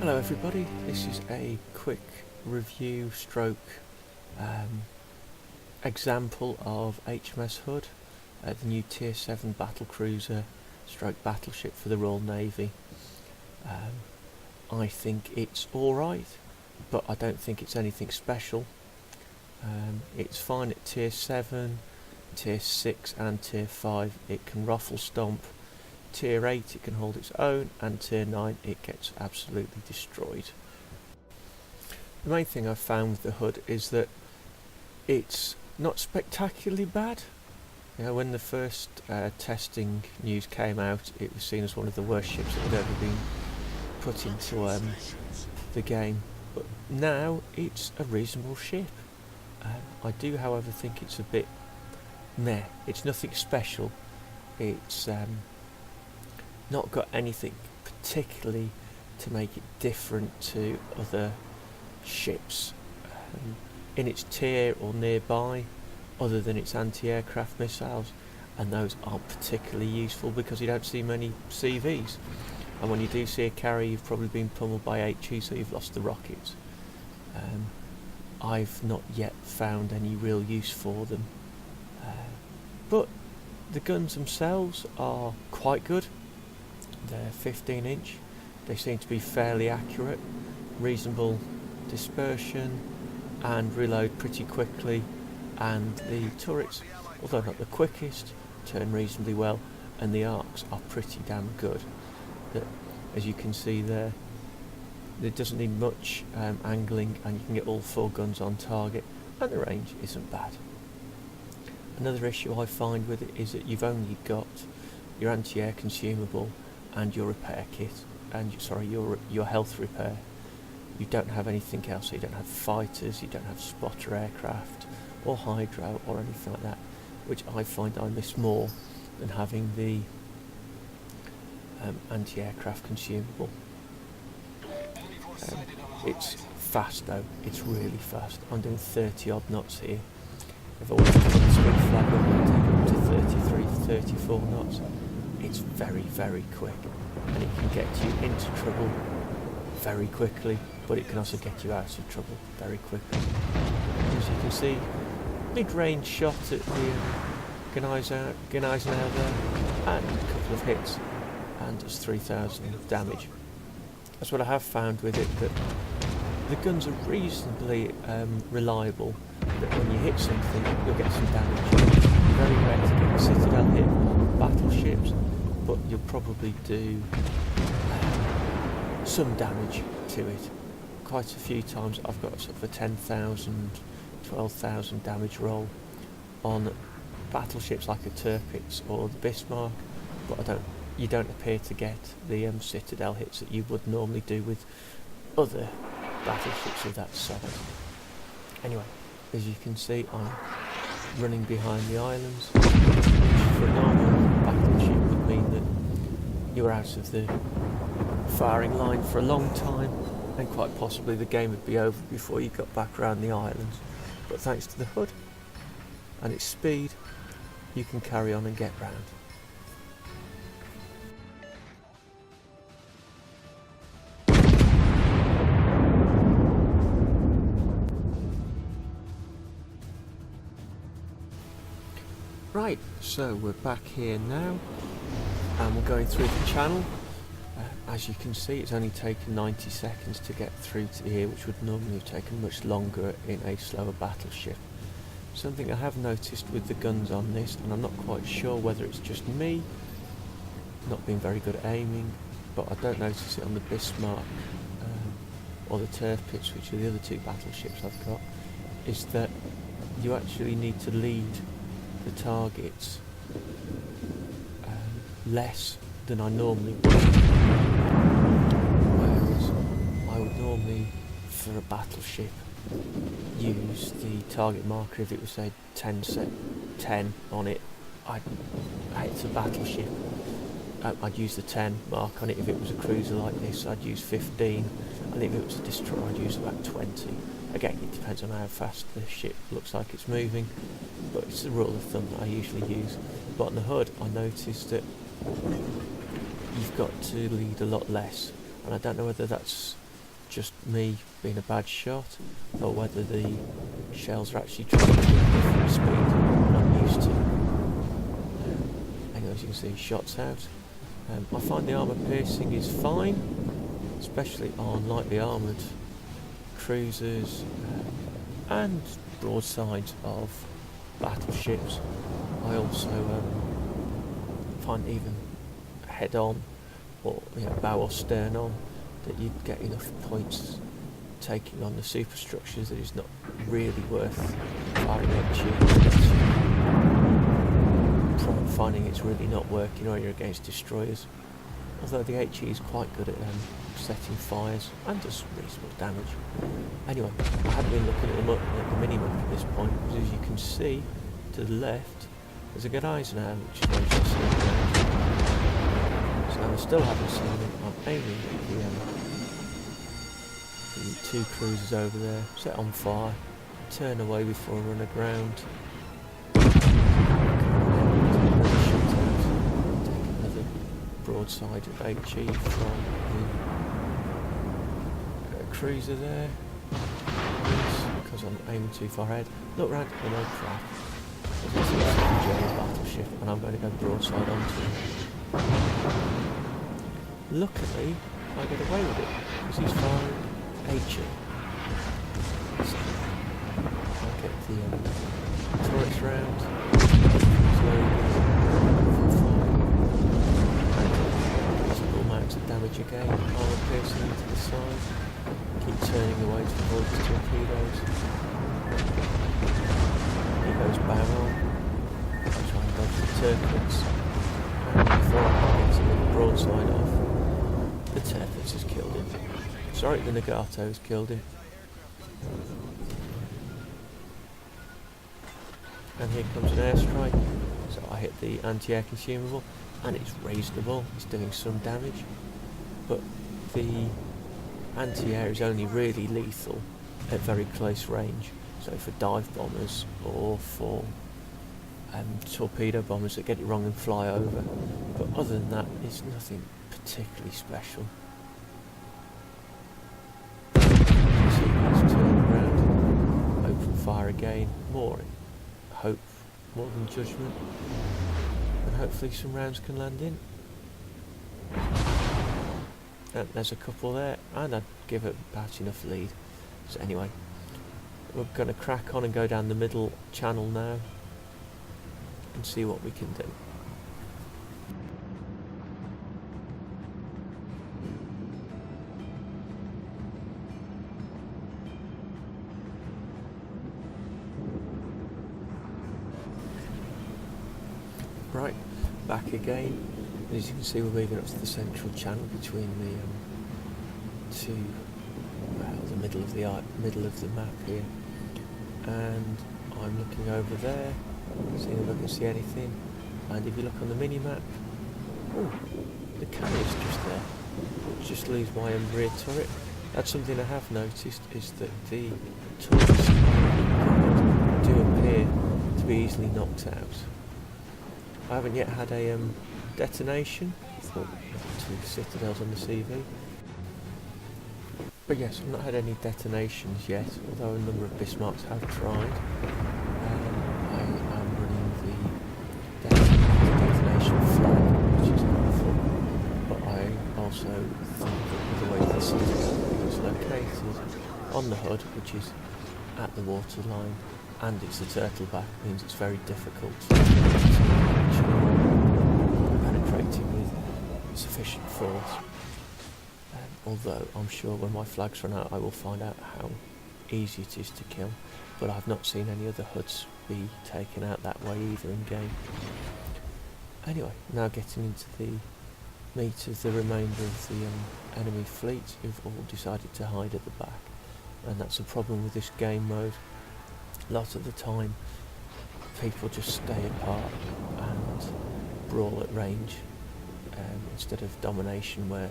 Hello everybody, this is a quick review stroke example of HMS Hood, the new Tier 7 battle cruiser stroke battleship for the Royal Navy. I think it's alright, but I don't think it's anything special. It's fine at Tier 7, Tier 6 and Tier 5, it can ruffle stomp. Tier 8 it can hold its own, and Tier 9 it gets absolutely destroyed. The main thing I've found with the Hood is that it's not spectacularly bad. You know, when the first testing news came out, it was seen as one of the worst ships that had ever been put into the game, but now it's a reasonable ship. I do however think it's a bit meh. It's nothing special. It's not got anything particularly to make it different to other ships in its tier or nearby, other than its anti-aircraft missiles, and those aren't particularly useful because you don't see many CVs, and when you do see a carrier you've probably been pummeled by HE, so you've lost the rockets. I've not yet found any real use for them, but the guns themselves are quite good. They're 15 inch, they seem to be fairly accurate, reasonable dispersion, and reload pretty quickly, and the turrets, although not the quickest, turn reasonably well, and the arcs are pretty damn good. As you can see there, it doesn't need much angling, and you can get all 4 guns on target, and the range isn't bad. Another issue I find with it is that you've only got your anti-air consumable and your repair kit, and your health repair. You don't have anything else, so you don't have fighters, you don't have spotter aircraft or hydro or anything like that, which I find I miss more than having the anti-aircraft consumable. It's fast though, it's really fast. I'm doing 30 odd knots here. I've always put the speed flag up and take it up to 33, 34 knots. It's very, very quick, and it can get you into trouble very quickly, but it can also get you out of trouble very quickly. As you can see, mid-range shot at the Gneisenau there, and a couple of hits, and does 3,000 damage. That's what I have found with it, that the guns are reasonably reliable, that when you hit something, you'll get some damage. Very rare to get a Citadel hit on battleships, but you'll probably do some damage to it. Quite a few times I've got sort of a 10,000, 12,000 damage roll on battleships like a Tirpitz or the Bismarck, but you don't appear to get the Citadel hits that you would normally do with other battleships of that size. Anyway, as you can see, I'm running behind the islands, which for a normal battleship would mean that you're out of the firing line for a long time, and quite possibly the game would be over before you got back around the islands. But thanks to the Hood and its speed, you can carry on and get round. Right, so we're back here now, and we're going through the channel. As you can see, it's only taken 90 seconds to get through to here, which would normally have taken much longer in a slower battleship. Something I have noticed with the guns on this, and I'm not quite sure whether it's just me not being very good at aiming, but I don't notice it on the Bismarck or the Tirpitz, which are the other 2 battleships I've got, is that you actually need to lead the targets less than I normally would. Whereas I would normally, for a battleship, use the target marker. If it was say 10 on it, it's a battleship, I'd use the 10 mark on it. If it was a cruiser like this, I'd use 15, and if it was a destroyer, I'd use about 20. Again, it depends on how fast the ship looks like it's moving, but it's the rule of thumb that I usually use. But on the Hood, I noticed that you've got to lead a lot less, and I don't know whether that's just me being a bad shot, or whether the shells are actually travelling at a different speed than I'm used to. Anyway, as you can see, shots out. I find the armour piercing is fine, especially on lightly armoured cruisers and broadsides of battleships. I also find even head on, or bow or stern on, that you'd get enough points taking on the superstructures that it's not really worth firing HE. Finding it's really not working, or you're against destroyers. Although the HE is quite good at setting fires and does reasonable damage. Anyway, I have been looking at the mini-map at this point, because as you can see to the left there's a Gudai's now, which is very interesting. So I still haven't seen it. I'm aiming the two cruisers over there, set on fire, turn away before I run aground. Broadside of HE from the cruiser there, because I'm aiming too far ahead. Look round, no crap. There's a German battleship, and I'm going to go broadside onto him. Luckily, I get away with it, because he's firing HE. So, I'll get the turrets round, slowly. Of damage again, armor piercing into the side, keep turning away to avoid the torpedoes. Here goes barrel, try and dodge the turrets, and before I get to the broadside off, the turrets has killed him. Sorry, the Nagato has killed him. And here comes an airstrike, so I hit the anti-air consumable, and it's reasonable, it's doing some damage, but the anti-air is only really lethal at very close range, so for dive bombers or for torpedo bombers that get it wrong and fly over, but other than that it's nothing particularly special. See, let's turn around, open fire again, more hope, more than judgment. And hopefully some rounds can land in. And there's a couple there, and I'd give it about enough lead. So anyway, we're going to crack on and go down the middle channel now and see what we can do. Right, back again. As you can see, we're moving up to the central channel between the the middle of the map here, and I'm looking over there, seeing if I can see anything. And if you look on the mini map, oh, the carrier's just there. We'll just lose my rear turret. That's something I have noticed, is that the turrets do appear to be easily knocked out. I haven't yet had a detonation for 2 Citadels on the CV. But yes, I've not had any detonations yet, although a number of Bismarcks have tried. I am running the detonation flag, which is helpful, but I also think that with the way the Citadel is located on the Hood, which is at the waterline, and it's a turtle back, means it's very difficult to penetrating with sufficient force. Although I'm sure when my flags run out I will find out how easy it is to kill, but I've not seen any other hoods be taken out that way either in game. Anyway, now getting into the meat of the remainder of the enemy fleet, who've all decided to hide at the back, and that's a problem with this game mode. A lot of the time people just stay apart and brawl at range, instead of domination where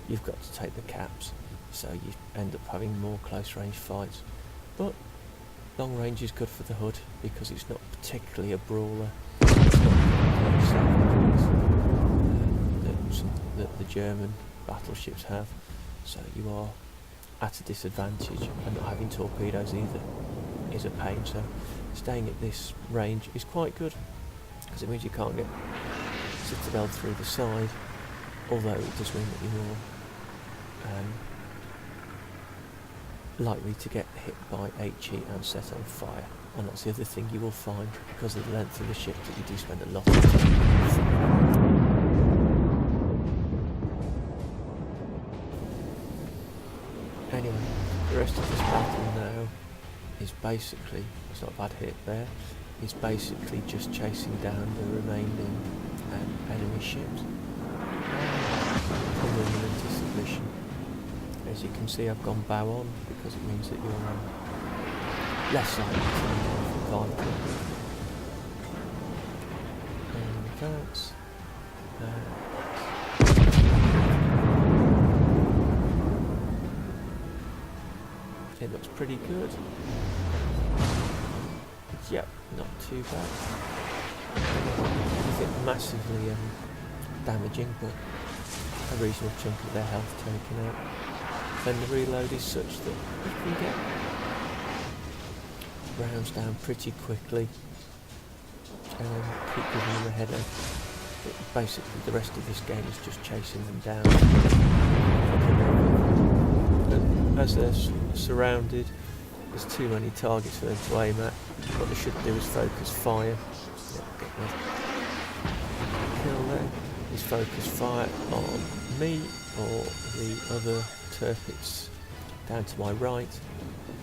you've got to take the caps, so you end up having more close range fights. But long range is good for the Hood because it's not particularly a brawler. It's not that the German battleships have, so you are at a disadvantage, and not having torpedoes either is a pain. So staying at this range is quite good, because it means you can't get citadel through the side, although it does mean that you're more likely to get hit by HE and set on fire. And that's the other thing you will find, because of the length of the ship, that you do spend a lot of time. Anyway, the rest of this battle now is basically, it's not a bad hit there, is basically just chasing down the remaining enemy ships. Pulling them into submission. As you can see, I've gone bow on, because it means that you're less likely to end violently. And that's it looks pretty good. Yep, not too bad. Nothing massively damaging, but a reasonable chunk of their health taken out. Then the reload is such that you can get rounds down pretty quickly and keep giving them a headache. But basically the rest of this game is just chasing them down. And as they're surrounded, there's too many targets for them to aim at. What they should do is focus fire. Kill them. Is focus fire on me or the other turrets down to my right.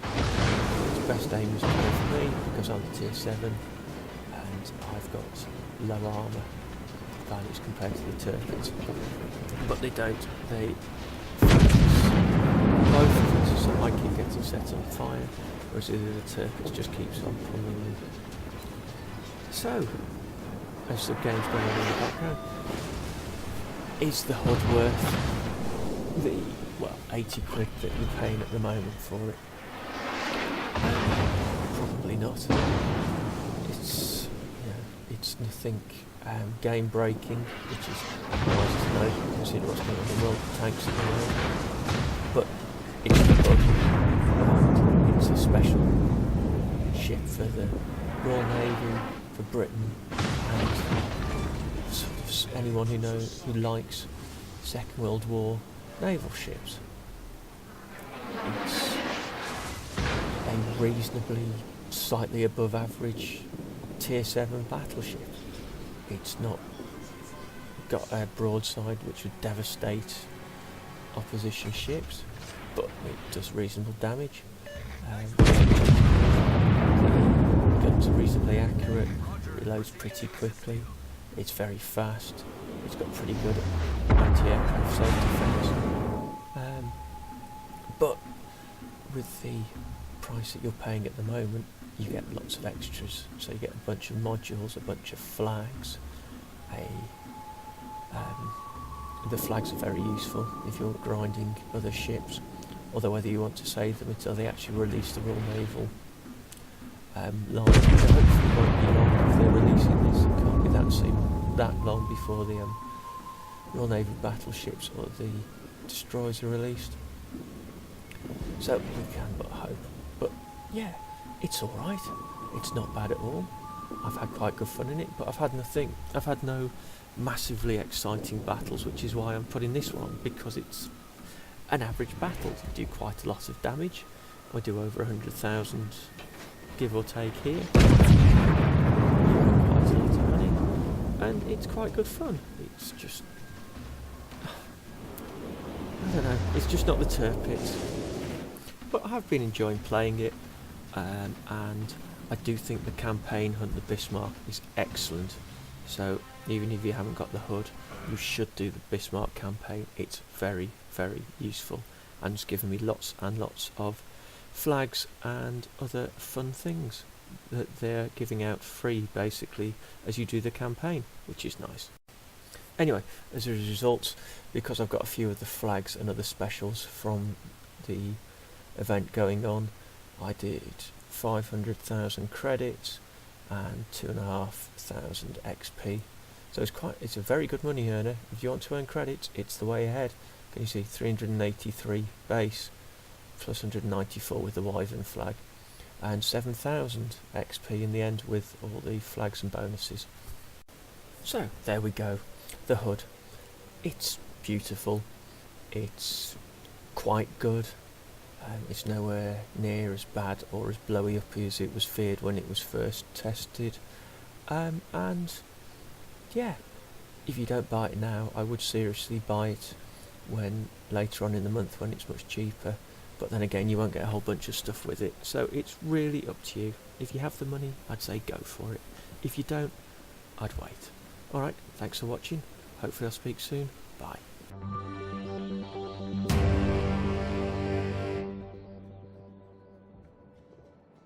Its best aim is to go for me, because I'm tier 7 and I've got low armour values compared to the turrets. But they don't. They both of us, so I keep getting set on fire, whereas the other turrets just keeps on pulling me. So, as the game's going on in the background, is the HUD worth the, 80 quid that you're paying at the moment for it? Probably not. It's nothing game breaking, which is nice to know, considering what's going on in the world of tanks at the moment. But it's the HUD. It's a special ship for the Royal Navy, for Britain, and sort of anyone who likes Second World War naval ships. It's a reasonably, slightly above average tier 7 battleship. It's not got a broadside which would devastate opposition ships, but it does reasonable damage. Guns are reasonably accurate, reloads pretty quickly, it's very fast, it's got pretty good anti-aircraft self-defense. But with the price that you're paying at the moment, you get lots of extras. So you get a bunch of modules, a bunch of flags. The flags are very useful if you're grinding other ships. Although whether you want to save them until they actually release the Royal Naval line, which hopefully won't be long if they're releasing this. It can't be that long before the Royal Navy battleships or the destroyers are released. So we can but hope. But yeah, it's alright. It's not bad at all. I've had quite good fun in it, but I've had no massively exciting battles, which is why I'm putting this one on, because it's an average battle. We do quite a lot of damage. We do over 100,000, give or take here. Quite a lot of money, and it's quite good fun. It's just, I don't know, it's just not the turf pits. But I have been enjoying playing it, and I do think the campaign Hunt the Bismarck is excellent. So even if you haven't got the HUD, you should do the Bismarck campaign. It's very, very useful, and it's given me lots and lots of flags and other fun things that they're giving out free basically as you do the campaign, which is nice. Anyway, as a result, because I've got a few of the flags and other specials from the event going on, I did 500,000 credits and 2,500 XP. So it's a very good money earner. If you want to earn credits, it's the way ahead. Can you see 383 base plus 194 with the Wyvern flag, and 7,000 XP in the end with all the flags and bonuses. So there we go, the Hood. It's beautiful, it's quite good, it's nowhere near as bad or as blowy up as it was feared when it was first tested, and yeah, if you don't buy it now, I would seriously buy it when later on in the month when it's much cheaper, but then again you won't get a whole bunch of stuff with it, so it's really up to you. If you have the money, I'd say go for it. If you don't, I'd wait. Alright, thanks for watching, hopefully I'll speak soon, bye.